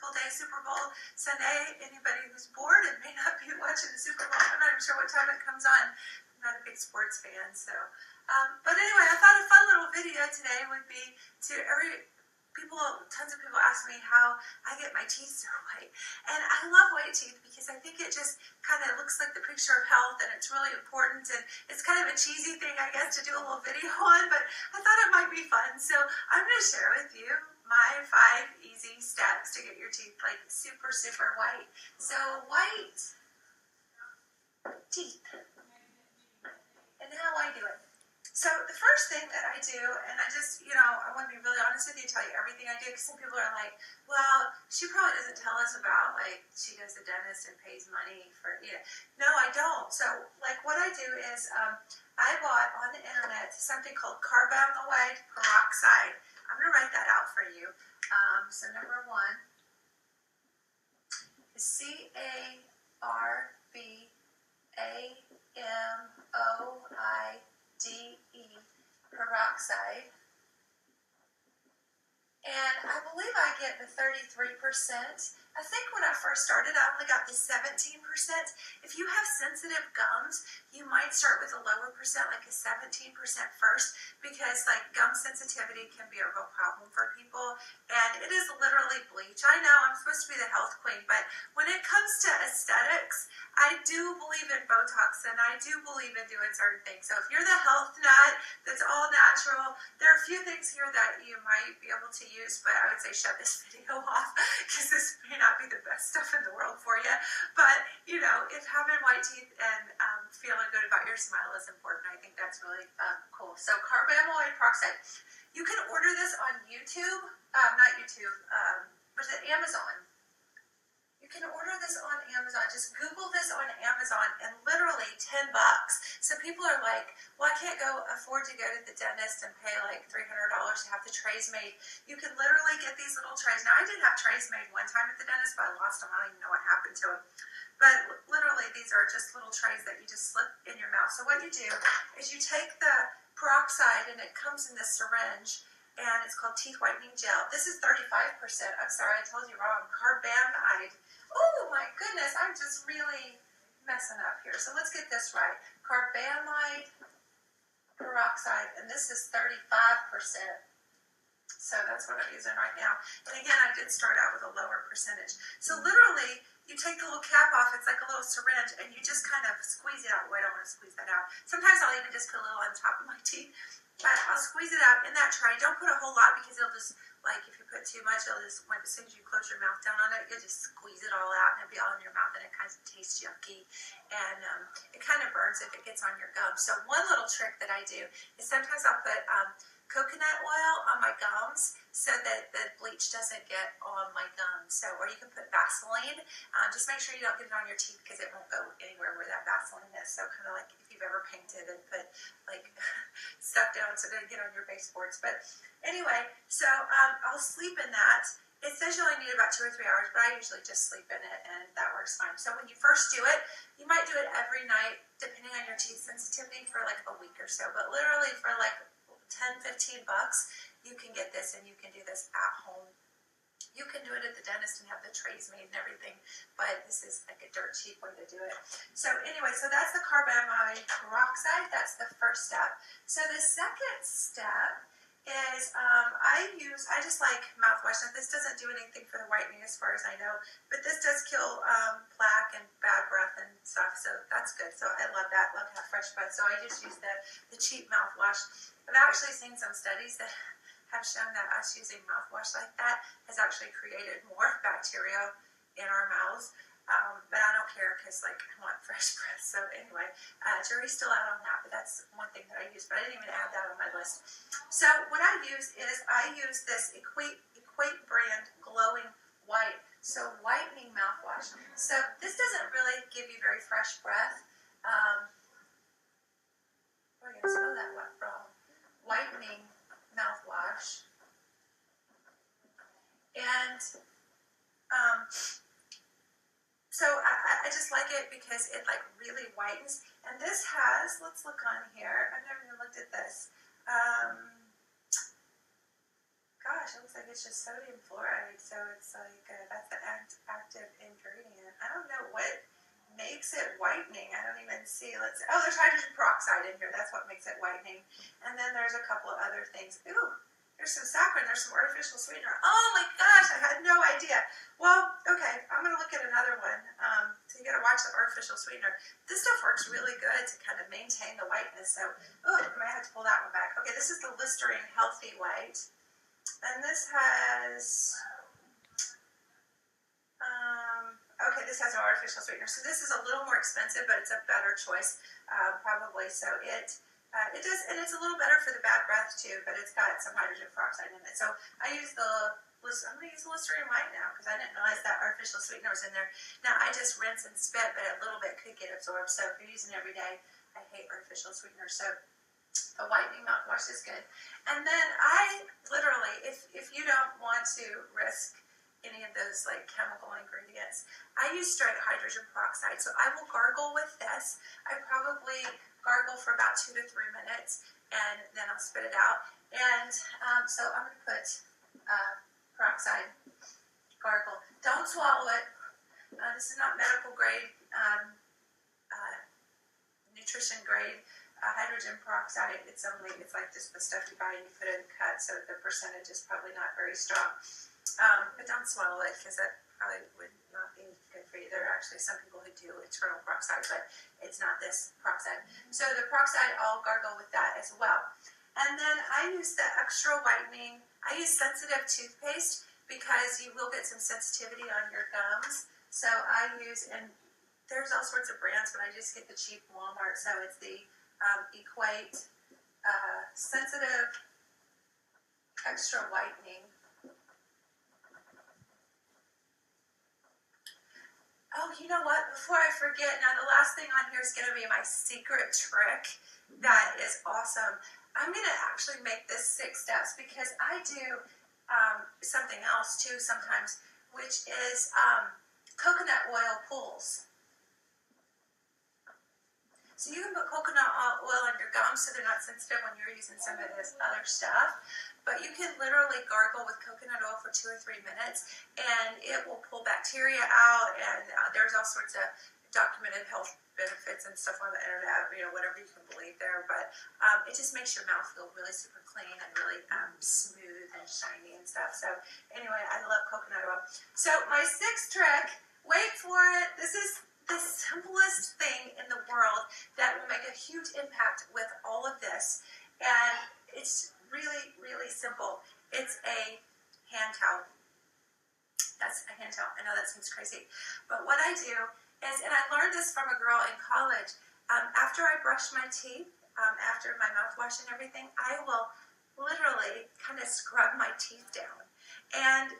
wonderful day, Super Bowl Sunday. Anybody who's bored and may not be watching the Super Bowl, I'm not even sure what time it comes on. I'm not a big sports fan, so. But anyway, I thought a fun little video today would be to tons of people ask me how I get my teeth so white. And I love white teeth because I think it just kind of looks like the picture of health, and it's really important, and it's kind of a cheesy thing, I guess, to do a little video on, but I thought it might be fun. So I'm going to share with you my 5 easy steps to get your teeth like super, super white. So white teeth and how I do it. So the first thing that I do, and I just, I want to be really honest with you, tell you everything I do, because some people are like, well, she probably doesn't tell us about, like, she goes to the dentist and pays money for, No, I don't. So, like, what I do is I bought on the internet something called carbamide peroxide. I'm going to write that out for you. So number 1 is CARBAMOIDE, peroxide. And I believe I get the 33%. I think when I first started, I only got the 17%. If you have sensitive gums, you might start with a lower percent, like a 17% first, because like gum sensitivity can be a real problem for people. And it is literally bleach. I know I'm supposed to be the health queen, but when it comes to aesthetics, I do believe in Botox, and I do believe in doing certain things. So if you're the health nut that's all natural, there are a few things here that you might be able to use, but I would say shut this video off, because this may not be the best stuff in the world for you. But, if having white teeth and feeling good about your smile is important, I think that's really cool. So carbamide peroxide. You can order this on YouTube, not YouTube, but Amazon. You can order this on Amazon. Just Google this on Amazon, and literally $10. So people are like, well, I can't afford to go to the dentist and pay like $300 to have the trays made. You can literally get these little trays. Now, I did have trays made one time at the dentist, but I lost them. I don't even know what happened to them. But literally, these are just little trays that you just slip in your mouth. So what you do is you take the peroxide, and it comes in this syringe, and it's called teeth whitening gel. This is 35%. I'm sorry, I told you wrong. Carbamide. Oh my goodness, I'm just really messing up here. So let's get this right. Carbamide peroxide, and this is 35%. So that's what I'm using right now. And again, I did start out with a lower percentage. So literally, you take the little cap off, it's like a little syringe, and you just kind of squeeze it out. Wait, I don't want to squeeze that out. Sometimes I'll even just put a little on top of my teeth. But I'll squeeze it out in that tray. Don't put a whole lot, because it'll just, like, if you put too much, it'll just, as soon as you close your mouth down on it, you'll just squeeze it all out, and it'll be all in your mouth, and it kind of tastes yucky. And it kind of burns if it gets on your gums. So one little trick that I do is sometimes I'll put coconut oil on my gums so that the bleach doesn't get on my gums. So, or you can put Vaseline. Just make sure you don't get it on your teeth, because it won't go anywhere where that Vaseline is. So kind of like if you've ever painted and put like stuff down so it doesn't get on your baseboards. But anyway, so I'll sleep in that. It says you only need about 2 or 3 hours, but I usually just sleep in it, and that works fine. So when you first do it, you might do it every night, depending on your teeth sensitivity, for like a week or so. But literally for like $10-15, you can get this, and you can do this at home. You can do it at the dentist and have the trays made and everything, but this is like a dirt cheap way to do it. So anyway, so that's the carbamide peroxide. That's the first step. So the second step is I just like mouthwash. Now, this doesn't do anything for the whitening as far as I know, but this does kill plaque and bad breath and stuff, so that's good. So I love that. Love to have fresh breath. So I just use the cheap mouthwash. I've actually seen some studies that have shown that us using mouthwash like that has actually created more bacteria in our mouths. But I don't care, because like I want fresh breath. So anyway, jury's still out on that, but that's one thing that I use. But I didn't even add that on my list. So what I use this Equate brand glowing white, so whitening mouthwash. So this doesn't really give you very fresh breath. We're gonna spell that wrong. Whitening mouthwash, and so I just like it because it like really whitens. And this has, let's look on here. I've never even looked at this. Gosh, it looks like like it's just sodium fluoride, so it's like that's the active ingredient. I don't know what makes it whitening. I don't even see. Oh, there's hydrogen peroxide in here. That's what makes it whitening. And then there's a couple of other things. Ooh, there's some saccharin. There's some artificial sweetener. Oh my gosh, I had no idea. Well, okay, I'm gonna look at another one. So you gotta watch the artificial sweetener. This stuff works really good to kind of maintain the whiteness. So, oh, I might have to pull that one back. Okay, this is the Listerine Healthy White, and this has. Okay, this has no artificial sweetener, so this is a little more expensive, but it's a better choice, probably. So it does, and it's a little better for the bad breath too, but it's got some hydrogen peroxide in it. So I'm going to use the Listerine White now because I didn't realize that artificial sweetener was in there. Now I just rinse and spit, but a little bit could get absorbed. So if you're using it every day, I hate artificial sweetener. So a whitening mouthwash is good. And then I literally, if you don't want to risk any of those like chemical ingredients, I use straight hydrogen peroxide. So I will gargle with this. I probably gargle for about 2 to 3 minutes, and then I'll spit it out. And so I'm going to put peroxide, gargle. Don't swallow it. This is not medical grade, nutrition grade hydrogen peroxide. It's like just the stuff you buy and you put it in cuts, so the percentage is probably not very strong. But don't swallow it because that probably would not be good for you. There are actually some people who do internal peroxide, but it's not this peroxide. So the peroxide, I'll gargle with that as well. And then I use the extra whitening. I use sensitive toothpaste because you will get some sensitivity on your gums. So I use, and there's all sorts of brands, but I just get the cheap Walmart. So it's the Equate Sensitive Extra Whitening. Oh, you know what? Before I forget, now the last thing on here is going to be my secret trick that is awesome. I'm going to actually make this 6 steps because I do something else too sometimes, which is coconut oil pulls. So you can put coconut oil on your gums so they're not sensitive when you're using some of this other stuff. But you can literally gargle with coconut oil for 2 or 3 minutes, and it will pull bacteria out. And there's all sorts of documented health benefits and stuff on the internet, whatever you can believe there. But it just makes your mouth feel really super clean and really smooth and shiny and stuff. So anyway, I love coconut oil. So my 6th trick, wait for it. This is the simplest thing in the world that will make a huge impact with all of this. And it's really, really simple. It's a hand towel. That's a hand towel. I know that seems crazy. But what I do is, and I learned this from a girl in college, after I brush my teeth, after my mouthwash and everything, I will literally kind of scrub my teeth down. And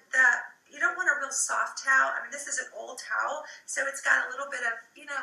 you don't want a real soft towel. I mean, this is an old towel, so it's got a little bit of,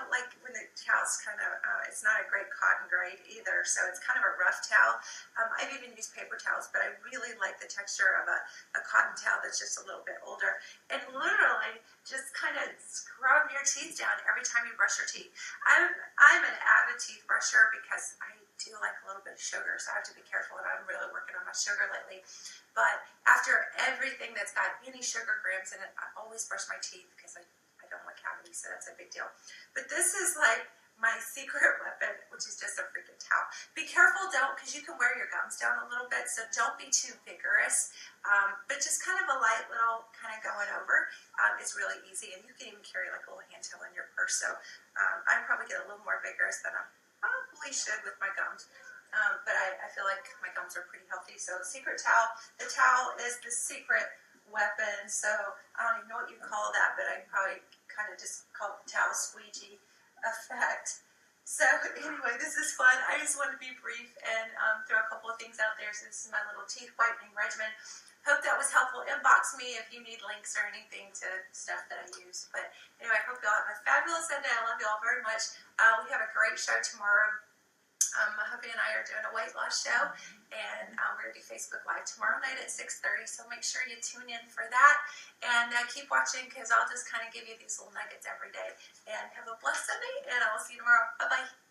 like when the towel's kind of, it's not a great cotton grade either, so it's kind of a rough towel. I've even used paper towels, but I really like the texture of a cotton towel that's just a little bit older. And literally, just kind of scrub your teeth down every time you brush your teeth. I'm an avid teeth brusher because I do like a little bit of sugar, so I have to be careful, and I'm really working on my sugar lately. But after everything that's got any sugar grams in it, I always brush my teeth because I don't like cavities, so that's a big deal. But this is like my secret weapon, which is just a freaking towel. Be careful, because you can wear your gums down a little bit, so don't be too vigorous. But just kind of a light little kind of going over. It's really easy, and you can even carry like a little hand towel in your purse. So I probably get a little more vigorous than I probably should with my gums. But I feel like my gums are pretty healthy. So secret towel. The towel is the secret weapon. So I don't even know what you call that, but I probably kind of just call it the towel squeegee effect. So anyway, this is fun. I just want to be brief and throw a couple of things out there. So this is my little teeth whitening regimen. Hope that was helpful. Inbox me if you need links or anything to stuff that I use. But anyway, I hope you all have a fabulous Sunday. I love you all very much. We have a great show tomorrow. My hubby and I are doing a weight loss show, and we're going to do Facebook Live tomorrow night at 6:30, so make sure you tune in for that, and keep watching because I'll just kind of give you these little nuggets every day, and have a blessed Sunday, and I'll see you tomorrow. Bye-bye.